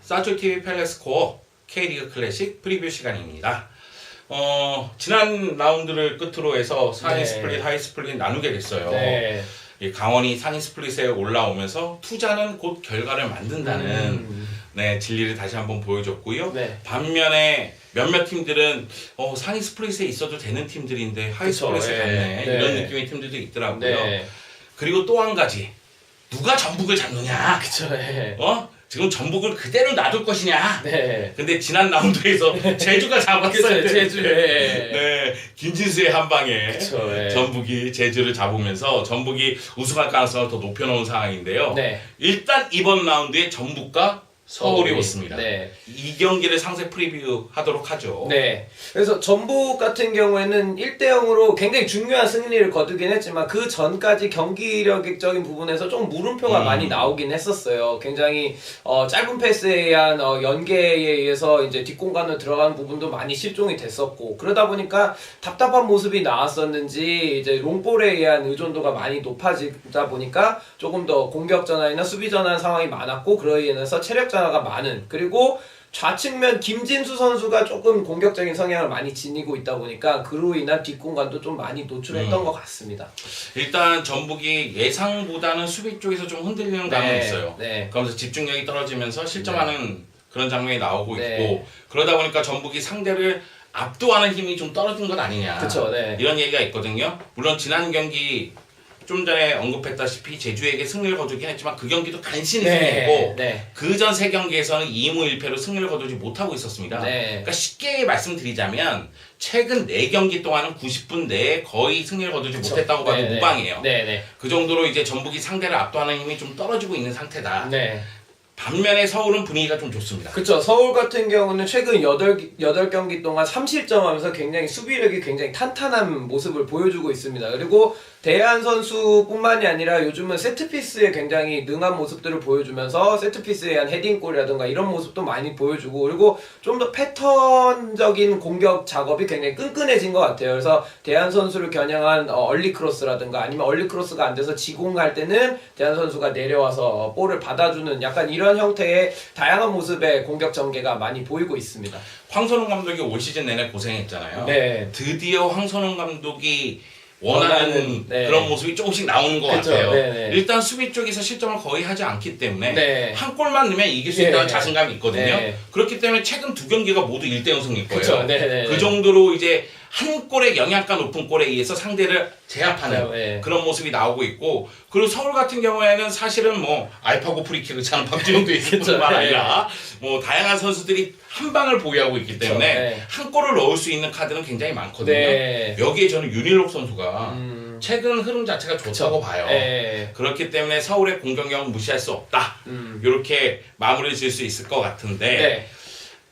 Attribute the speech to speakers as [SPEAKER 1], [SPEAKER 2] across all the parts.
[SPEAKER 1] 사초TV 팰리스 코어 K리그 클래식 프리뷰 시간입니다. 지난 라운드를 끝으로 해서 상위
[SPEAKER 2] 네.
[SPEAKER 1] 스플릿, 하위 스플릿 나누게 됐어요.
[SPEAKER 2] 네.
[SPEAKER 1] 이 강원이 상위 스플릿에 올라오면서 투자는 곧 결과를 만든다는 네, 진리를 다시 한번 보여줬고요.
[SPEAKER 2] 네.
[SPEAKER 1] 반면에 몇몇 팀들은 상위 스플릿에 있어도 되는 팀들인데 하위
[SPEAKER 2] 그쵸,
[SPEAKER 1] 스플릿에 갔네.
[SPEAKER 2] 네.
[SPEAKER 1] 이런 느낌의 팀들도 있더라고요.
[SPEAKER 2] 네.
[SPEAKER 1] 그리고 또 한 가지. 누가 전북을 잡느냐?
[SPEAKER 2] 그쵸. 네.
[SPEAKER 1] 지금 전북을 그대로 놔둘 것이냐?
[SPEAKER 2] 네.
[SPEAKER 1] 근데 지난 라운드에서 제주가 잡았어요.
[SPEAKER 2] 그쵸, 제주에.
[SPEAKER 1] 네, 김진수의 한 방에
[SPEAKER 2] 그쵸, 네.
[SPEAKER 1] 전북이 제주를 잡으면서 전북이 우승할 가능성을 더 높여놓은 상황인데요.
[SPEAKER 2] 네.
[SPEAKER 1] 일단 이번 라운드에 전북과 서울이 왔습니다.
[SPEAKER 2] 네.
[SPEAKER 1] 이 경기를 상세 프리뷰 하도록 하죠.
[SPEAKER 2] 네. 그래서 전북 같은 경우에는 1대0으로 굉장히 중요한 승리를 거두긴 했지만 그 전까지 경기력적인 부분에서 좀 물음표가 많이 나오긴 했었어요. 굉장히 짧은 패스에 의한 연계에 의해서 이제 뒷공간으로 들어가는 부분도 많이 실종이 됐었고, 그러다 보니까 답답한 모습이 나왔었는지 이제 롱볼에 의한 의존도가 많이 높아지다 보니까 조금 더 공격 전환이나 수비 전환 상황이 많았고, 그로 인해서 체력 전환가 많은, 그리고 좌측면 김진수 선수가 조금 공격적인 성향을 많이 지니고 있다 보니까 그로 인한 뒷공간도 좀 많이 노출했던 것 같습니다.
[SPEAKER 1] 일단 전북이 예상보다는 수비 쪽에서 좀 흔들리는 감은 있어요.
[SPEAKER 2] 네.
[SPEAKER 1] 그러면서 집중력이 떨어지면서 실점하는 그런 장면이 나오고
[SPEAKER 2] 네.
[SPEAKER 1] 있고, 그러다 보니까 전북이 상대를 압도하는 힘이 좀 떨어진 것 아니냐.
[SPEAKER 2] 그쵸, 네.
[SPEAKER 1] 이런 얘기가 있거든요. 물론 지난 경기 좀 전에 언급했다시피 제주에게 승리를 거두긴 했지만 그 경기도 간신히 승리했고,
[SPEAKER 2] 네.
[SPEAKER 1] 그 전 세 경기에서는 2무 1패로 승리를 거두지 못하고 있었습니다.
[SPEAKER 2] 네.
[SPEAKER 1] 그러니까 쉽게 말씀드리자면 최근 4경기 동안은 90분 내에 거의 승리를 거두지 못했다고 봐도
[SPEAKER 2] 네, 네.
[SPEAKER 1] 무방해요.
[SPEAKER 2] 네.
[SPEAKER 1] 그 정도로 이제 전북이 상대를 압도하는 힘이 좀 떨어지고 있는 상태다.
[SPEAKER 2] 네.
[SPEAKER 1] 반면에 서울은 분위기가 좀 좋습니다.
[SPEAKER 2] 그쵸. 서울 같은 경우는 최근 8경기 동안 3실점 하면서 굉장히 수비력이 굉장히 탄탄한 모습을 보여주고 있습니다. 그리고 대한 선수뿐만이 아니라 요즘은 세트피스에 굉장히 능한 모습들을 보여주면서 세트피스에 의한 헤딩골이라든가 이런 모습도 많이 보여주고, 그리고 좀 더 패턴적인 공격 작업이 굉장히 끈끈해진 것 같아요. 그래서 대한 선수를 겨냥한 얼리 크로스라든가 아니면 얼리 크로스가 안 돼서 지공할 때는 대한 선수가 내려와서 볼을 받아주는 약간 이런 형태의 다양한 모습의 공격 전개가 많이 보이고 있습니다.
[SPEAKER 1] 황선홍 감독이 올 시즌 내내 고생했잖아요.
[SPEAKER 2] 네.
[SPEAKER 1] 드디어 황선홍 감독이 원하는
[SPEAKER 2] 네.
[SPEAKER 1] 그런 모습이 조금씩 나오는 것
[SPEAKER 2] 그쵸,
[SPEAKER 1] 같아요.
[SPEAKER 2] 네네.
[SPEAKER 1] 일단 수비 쪽에서 실점을 거의 하지 않기 때문에
[SPEAKER 2] 네.
[SPEAKER 1] 한 골만 넣으면 이길 수 있다는
[SPEAKER 2] 네.
[SPEAKER 1] 자신감이 있거든요.
[SPEAKER 2] 네.
[SPEAKER 1] 그렇기 때문에 최근 2경기가 모두 1대0 승일 거예요.
[SPEAKER 2] 그쵸, 네네.
[SPEAKER 1] 그 정도로 이제 한 골의 영향가 높은 골에 의해서 상대를 제압하는
[SPEAKER 2] 네.
[SPEAKER 1] 그런 모습이 나오고 있고, 그리고 서울 같은 경우에는 사실은 뭐 알파고 프리킥을 차는 박지훈도 있을
[SPEAKER 2] 그쵸,
[SPEAKER 1] 뿐만
[SPEAKER 2] 네.
[SPEAKER 1] 아니라 뭐 다양한 선수들이 한 방을 보유하고 있기 때문에
[SPEAKER 2] 네.
[SPEAKER 1] 한 골을 넣을 수 있는 카드는 굉장히 많거든요.
[SPEAKER 2] 네.
[SPEAKER 1] 여기에 저는 윤일록 선수가 최근 흐름 자체가 좋다고 봐요.
[SPEAKER 2] 네.
[SPEAKER 1] 그렇기 때문에 서울의 공격력은 무시할 수 없다. 이렇게 마무리 지을 수 있을 것 같은데,
[SPEAKER 2] 네.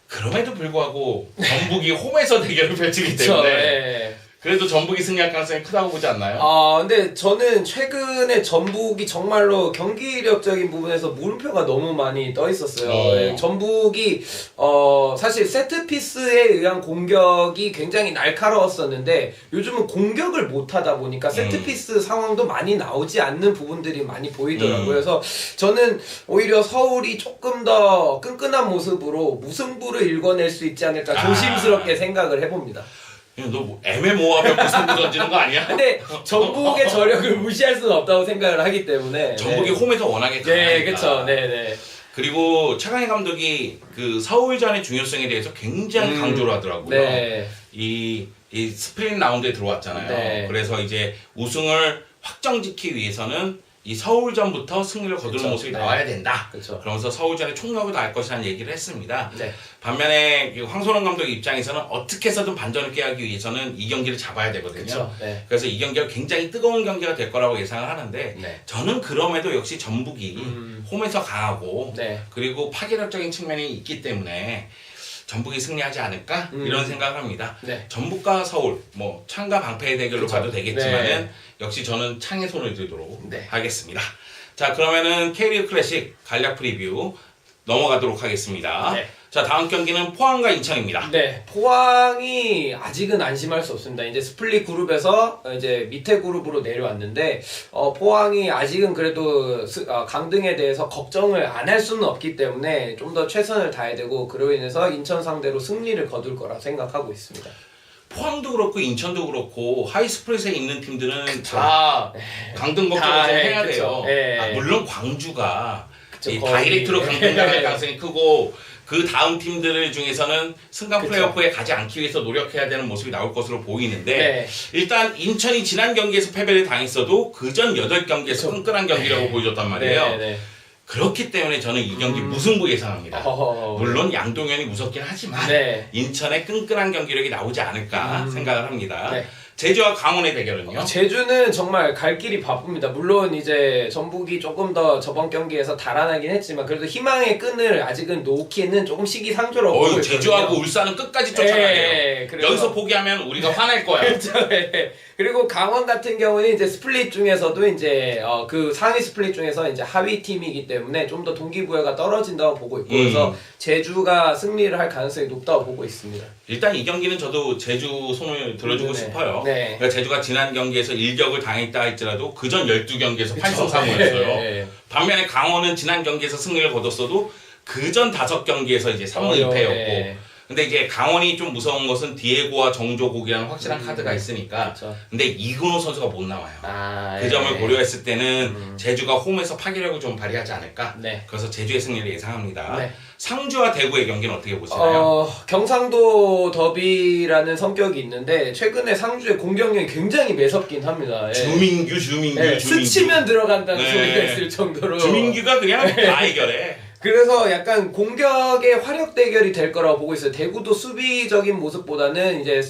[SPEAKER 1] 그럼에도 불구하고 전북이 홈에서 대결을 펼치기
[SPEAKER 2] 그쵸,
[SPEAKER 1] 때문에
[SPEAKER 2] 네.
[SPEAKER 1] 그래도 전북이 승리할 가능성이 크다고 보지 않나요?
[SPEAKER 2] 근데 저는 최근에 전북이 정말로 경기력적인 부분에서 물음표가 너무 많이 떠 있었어요. 네, 전북이 사실 세트피스에 의한 공격이 굉장히 날카로웠었는데 요즘은 공격을 못 하다 보니까 세트피스 상황도 많이 나오지 않는 부분들이 많이 보이더라고요. 그래서 저는 오히려 서울이 조금 더 끈끈한 모습으로 무승부를 일궈낼 수 있지 않을까 조심스럽게 생각을 해봅니다.
[SPEAKER 1] 너 뭐 애매모호하면 무승부 던지는 거 아니야?
[SPEAKER 2] 근데 전북의 저력을 무시할 수는 없다고 생각을 하기 때문에
[SPEAKER 1] 전북이
[SPEAKER 2] 네.
[SPEAKER 1] 홈에서 워낙에 강하니까.
[SPEAKER 2] 네, 그쵸. 네네.
[SPEAKER 1] 그리고 최강희 감독이 그 서울전의 중요성에 대해서 굉장히 강조를 하더라고요.
[SPEAKER 2] 네.
[SPEAKER 1] 이 스프링 라운드에 들어왔잖아요.
[SPEAKER 2] 네.
[SPEAKER 1] 그래서 이제 우승을 확정짓기 위해서는 이 서울전부터 승리를 거두는
[SPEAKER 2] 그쵸.
[SPEAKER 1] 모습이
[SPEAKER 2] 네.
[SPEAKER 1] 나와야 된다.
[SPEAKER 2] 그쵸.
[SPEAKER 1] 그러면서 서울전에 총력을 다할 것이라는 얘기를 했습니다.
[SPEAKER 2] 네.
[SPEAKER 1] 반면에 황선홍 감독 입장에서는 어떻게 해서든 반전을 깨하기 위해서는 이 경기를 잡아야 되거든요.
[SPEAKER 2] 그쵸. 네.
[SPEAKER 1] 그래서 이 경기가 굉장히 뜨거운 경기가 될 거라고 예상을 하는데,
[SPEAKER 2] 네.
[SPEAKER 1] 저는 그럼에도 역시 전북이 홈에서 강하고
[SPEAKER 2] 네.
[SPEAKER 1] 그리고 파괴력적인 측면이 있기 때문에 전북이 승리하지 않을까 이런 생각을 합니다.
[SPEAKER 2] 네.
[SPEAKER 1] 전북과 서울, 뭐 창과 방패의 대결로
[SPEAKER 2] 그쵸.
[SPEAKER 1] 봐도 되겠지만은
[SPEAKER 2] 네.
[SPEAKER 1] 역시 저는 창에 손을 들도록
[SPEAKER 2] 네.
[SPEAKER 1] 하겠습니다. 자, 그러면은 K리그 클래식 간략 프리뷰 넘어가도록 하겠습니다.
[SPEAKER 2] 네.
[SPEAKER 1] 자, 다음 경기는 포항과 인천입니다.
[SPEAKER 2] 네, 포항이 아직은 안심할 수 없습니다. 이제 스플릿 그룹에서 이제 밑에 그룹으로 내려왔는데 포항이 아직은 그래도 강등에 대해서 걱정을 안 할 수는 없기 때문에 좀 더 최선을 다해야 되고 그로 인해서 인천 상대로 승리를 거둘 거라 생각하고 있습니다.
[SPEAKER 1] 포항도 그렇고 인천도 그렇고 하이스플릿에 있는 팀들은
[SPEAKER 2] 그쵸.
[SPEAKER 1] 다 강등 걱정을 좀
[SPEAKER 2] 예,
[SPEAKER 1] 해야
[SPEAKER 2] 그쵸.
[SPEAKER 1] 돼요.
[SPEAKER 2] 예.
[SPEAKER 1] 물론 광주가
[SPEAKER 2] 그쵸,
[SPEAKER 1] 이
[SPEAKER 2] 거의.
[SPEAKER 1] 다이렉트로 강등 당할
[SPEAKER 2] 예.
[SPEAKER 1] 가능성이 크고 그 다음 팀들 중에서는 승강
[SPEAKER 2] 그쵸.
[SPEAKER 1] 플레이오프에 가지 않기 위해서 노력해야 되는 모습이 나올 것으로 보이는데
[SPEAKER 2] 네.
[SPEAKER 1] 일단 인천이 지난 경기에서 패배를 당했어도 그전 8경기에서
[SPEAKER 2] 그쵸.
[SPEAKER 1] 끈끈한 경기라고 보여줬단 말이에요.
[SPEAKER 2] 네, 네.
[SPEAKER 1] 그렇기 때문에 저는 이 경기 무승부 예상합니다.
[SPEAKER 2] 어허허.
[SPEAKER 1] 물론 양동현이 무섭긴 하지만
[SPEAKER 2] 네.
[SPEAKER 1] 인천의 끈끈한 경기력이 나오지 않을까 생각을 합니다.
[SPEAKER 2] 네.
[SPEAKER 1] 제주와 강원의 대결은요?
[SPEAKER 2] 제주는 정말 갈 길이 바쁩니다. 물론 이제 전북이 조금 더 저번 경기에서 달아나긴 했지만 그래도 희망의 끈을 아직은 놓기에는 조금 시기상조라고 보고 있거든요.
[SPEAKER 1] 제주하고 울산은 끝까지 쫓아가야 돼요.
[SPEAKER 2] 예, 그래서-
[SPEAKER 1] 여기서 포기하면 우리가 화낼 거야.
[SPEAKER 2] 그렇죠. 예. 그리고 강원 같은 경우는 이제 스플릿 중에서도 이제 그 상위 스플릿 중에서 이제 하위 팀이기 때문에 좀 더 동기부여가 떨어진다고 보고 있고 그래서 제주가 승리를 할 가능성이 높다고 보고 있습니다.
[SPEAKER 1] 일단 이 경기는 저도 제주 손을 들어주고
[SPEAKER 2] 네.
[SPEAKER 1] 싶어요.
[SPEAKER 2] 네.
[SPEAKER 1] 그러니까 제주가 지난 경기에서 일격을 당했다 할지라도 그전 12경기에서
[SPEAKER 2] 그쵸.
[SPEAKER 1] 8승 3무였어요.
[SPEAKER 2] 네.
[SPEAKER 1] 반면에 강원은 지난 경기에서 승리를 거뒀어도 그전 5경기에서 이제 3무 2패였고
[SPEAKER 2] 네.
[SPEAKER 1] 근데 이제 강원이 좀 무서운 것은 디에고와 정조국이라는 확실한 카드가 있으니까
[SPEAKER 2] 그쵸.
[SPEAKER 1] 근데 이근호 선수가 못 나와요. 그
[SPEAKER 2] 예.
[SPEAKER 1] 점을 고려했을 때는 제주가 홈에서 파괴력을 좀 발휘하지 않을까.
[SPEAKER 2] 네.
[SPEAKER 1] 그래서 제주의 승리를 예상합니다.
[SPEAKER 2] 네.
[SPEAKER 1] 상주와 대구의 경기는 어떻게 보시나요?
[SPEAKER 2] 경상도 더비라는 성격이 있는데 최근에 상주의 공격력이 굉장히 매섭긴 합니다. 예.
[SPEAKER 1] 주민규.
[SPEAKER 2] 스치면 들어간다는
[SPEAKER 1] 네.
[SPEAKER 2] 소리가 있을 정도로.
[SPEAKER 1] 주민규가 그냥 다 해결해.
[SPEAKER 2] 그래서 약간 공격의 화력 대결이 될 거라고 보고 있어요. 대구도 수비적인 모습보다는 이제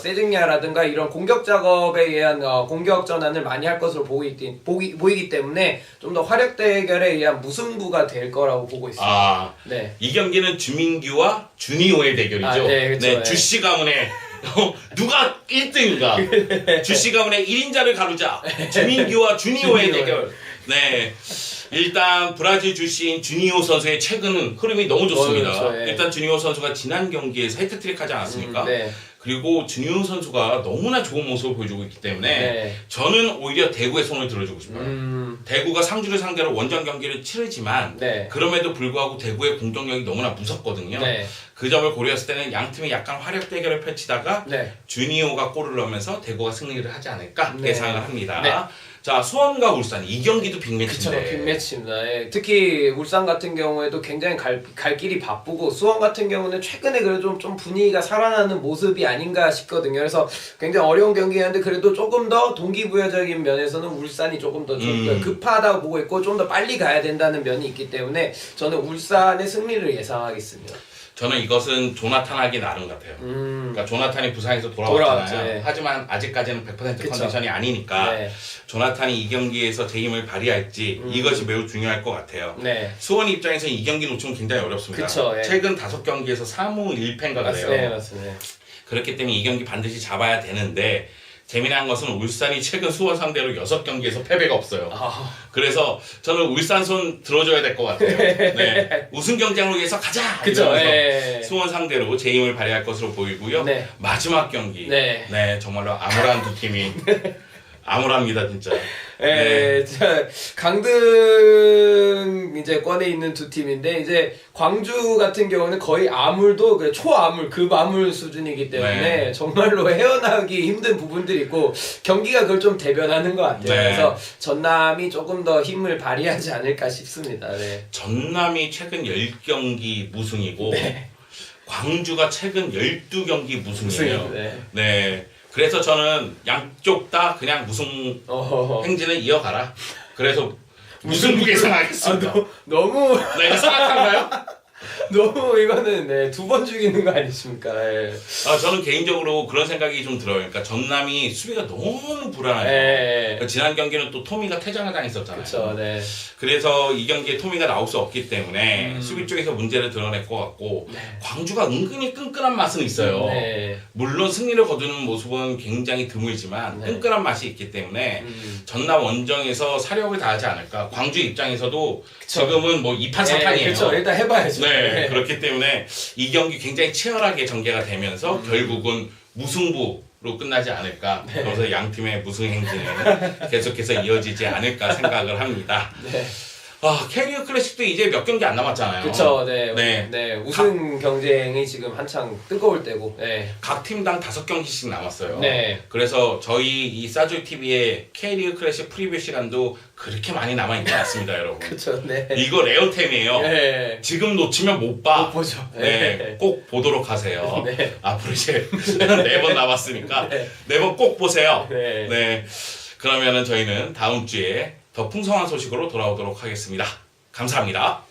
[SPEAKER 2] 세징야라든가 이런 공격 작업에 의한 공격 전환을 많이 할 것으로 보이기 때문에 좀 더 화력 대결에 의한 무승부가 될 거라고 보고 있습니다. 네.
[SPEAKER 1] 이 경기는 주민규와 주니오의 대결이죠.
[SPEAKER 2] 네, 그쵸, 네.
[SPEAKER 1] 주씨 가문의 누가 1등인가? 주씨 가문의 1인자를 가르자. 주민규와 주니오의
[SPEAKER 2] 주니오의.
[SPEAKER 1] 대결. 네. 일단 브라질 출신 주니오 선수의 최근 흐름이 너무 좋습니다.
[SPEAKER 2] 그렇죠, 예.
[SPEAKER 1] 일단 주니오 선수가 지난 경기에서 헤트트릭 하지 않았습니까?
[SPEAKER 2] 네.
[SPEAKER 1] 그리고 주니오 선수가 너무나 좋은 모습을 보여주고 있기 때문에
[SPEAKER 2] 네.
[SPEAKER 1] 저는 오히려 대구의 손을 들어주고 싶어요. 대구가 상주를 상대로 원정 경기를 치르지만
[SPEAKER 2] 네.
[SPEAKER 1] 그럼에도 불구하고 대구의 공격력이 너무나 무섭거든요.
[SPEAKER 2] 네.
[SPEAKER 1] 그 점을 고려했을 때는 양 팀이 약간 화력 대결을 펼치다가
[SPEAKER 2] 네.
[SPEAKER 1] 주니오가 골을 넣으면서 대구가 승리를 하지 않을까
[SPEAKER 2] 네.
[SPEAKER 1] 예상을 합니다.
[SPEAKER 2] 네.
[SPEAKER 1] 자, 수원과 울산 이 경기도
[SPEAKER 2] 그쵸,
[SPEAKER 1] 빅매치인데
[SPEAKER 2] 빅매치입니다. 예. 특히 울산 같은 경우에도 굉장히 갈 길이 바쁘고 수원 같은 경우는 최근에 그래도 좀 분위기가 살아나는 모습이 아닌가 싶거든요. 그래서 굉장히 어려운 경기였는데 그래도 조금 더 동기부여적인 면에서는 울산이 조금 더 급하다고 보고 있고 좀 더 빨리 가야 된다는 면이 있기 때문에 저는 울산의 승리를 예상하겠습니다.
[SPEAKER 1] 저는 이것은 조나탄 하기 나름 같아요. 그러니까 조나탄이 부상에서
[SPEAKER 2] 돌아왔죠,
[SPEAKER 1] 돌아왔잖아요.
[SPEAKER 2] 네.
[SPEAKER 1] 하지만 아직까지는 100%
[SPEAKER 2] 그쵸.
[SPEAKER 1] 컨디션이 아니니까
[SPEAKER 2] 네.
[SPEAKER 1] 조나탄이 이 경기에서 제 힘을 발휘할지 이것이 매우 중요할 것 같아요.
[SPEAKER 2] 네.
[SPEAKER 1] 수원 입장에서 이 경기 놓치면 굉장히 어렵습니다.
[SPEAKER 2] 그쵸, 예.
[SPEAKER 1] 최근 5경기에서 3무 1패인가 그래요.
[SPEAKER 2] 네, 맞습니다.
[SPEAKER 1] 그렇기 때문에 이 경기 반드시 잡아야 되는데 재미난 것은 울산이 최근 수원 상대로 6경기에서 패배가 없어요. 그래서 저는 울산 손 들어줘야 될 것 같아요. 네. 우승 경쟁을 위해서 가자!
[SPEAKER 2] 그쵸,
[SPEAKER 1] 이러면서
[SPEAKER 2] 예.
[SPEAKER 1] 수원 상대로 제 힘을 발휘할 것으로 보이고요.
[SPEAKER 2] 네.
[SPEAKER 1] 마지막 경기.
[SPEAKER 2] 네.
[SPEAKER 1] 정말로 암울한 두 팀이 암울합니다, 진짜.
[SPEAKER 2] 예, 강등 이제 권에 있는 두 팀인데 이제 광주 같은 경우는 거의 암울도 초암울 암울 수준이기 때문에
[SPEAKER 1] 네.
[SPEAKER 2] 정말로 헤어나기 힘든 부분들이 있고 경기가 그걸 좀 대변하는 것 같아요.
[SPEAKER 1] 네.
[SPEAKER 2] 그래서 전남이 조금 더 힘을 발휘하지 않을까 싶습니다. 네.
[SPEAKER 1] 전남이 최근 10경기 무승이고 광주가 최근 12경기 무승이에요.
[SPEAKER 2] 네.
[SPEAKER 1] 네. 그래서 저는 양쪽 다 그냥 무승 행진을 이어가라. 그래서 무승부 예상하겠습니다.
[SPEAKER 2] 너무
[SPEAKER 1] 네, 생각한가요?
[SPEAKER 2] 너무 이거는 두 번 죽이는 거 아니십니까? 예.
[SPEAKER 1] 저는 개인적으로 그런 생각이 좀 들어요. 그러니까 전남이 수비가 너무 불안해요.
[SPEAKER 2] 예.
[SPEAKER 1] 그러니까 지난 경기는 또 토미가 퇴장을 당했었잖아요.
[SPEAKER 2] 그렇죠. 네.
[SPEAKER 1] 그래서 이 경기에 토미가 나올 수 없기 때문에 수비 쪽에서 문제를 드러낼 것 같고 광주가 은근히 끈끈한 맛은 있어요.
[SPEAKER 2] 네.
[SPEAKER 1] 물론 승리를 거두는 모습은 굉장히 드물지만 끈끈한 맛이 있기 때문에 전남 원정에서 사력을 다하지 않을까. 광주 입장에서도 지금은 뭐 2판 4판이에요.
[SPEAKER 2] 그렇죠. 일단 해봐야죠.
[SPEAKER 1] 네. 네, 그렇기 때문에 이 경기 굉장히 치열하게 전개가 되면서 결국은 무승부로 끝나지 않을까. 그래서 양 팀의 무승 행진은 계속해서 이어지지 않을까 생각을 합니다.
[SPEAKER 2] 네.
[SPEAKER 1] 캐리어 클래식도 이제 몇 경기 안 남았잖아요.
[SPEAKER 2] 그쵸, 네.
[SPEAKER 1] 네.
[SPEAKER 2] 네. 우승 경쟁이 지금 한창 뜨거울 때고, 네.
[SPEAKER 1] 각 팀당 5경기씩 남았어요.
[SPEAKER 2] 네.
[SPEAKER 1] 그래서 저희 이 싸조이 TV의 캐리어 클래식 프리뷰 시간도 그렇게 많이 남아있지 않습니다, 여러분.
[SPEAKER 2] 그쵸, 네.
[SPEAKER 1] 이거 레어템이에요.
[SPEAKER 2] 네.
[SPEAKER 1] 지금 놓치면 못 봐.
[SPEAKER 2] 못 보죠.
[SPEAKER 1] 네, 꼭 보도록 하세요.
[SPEAKER 2] 네.
[SPEAKER 1] 앞으로 이제 4번 남았으니까
[SPEAKER 2] 네.
[SPEAKER 1] 4번 꼭 보세요.
[SPEAKER 2] 네.
[SPEAKER 1] 네. 그러면은 저희는 다음 주에 더 풍성한 소식으로 돌아오도록 하겠습니다. 감사합니다.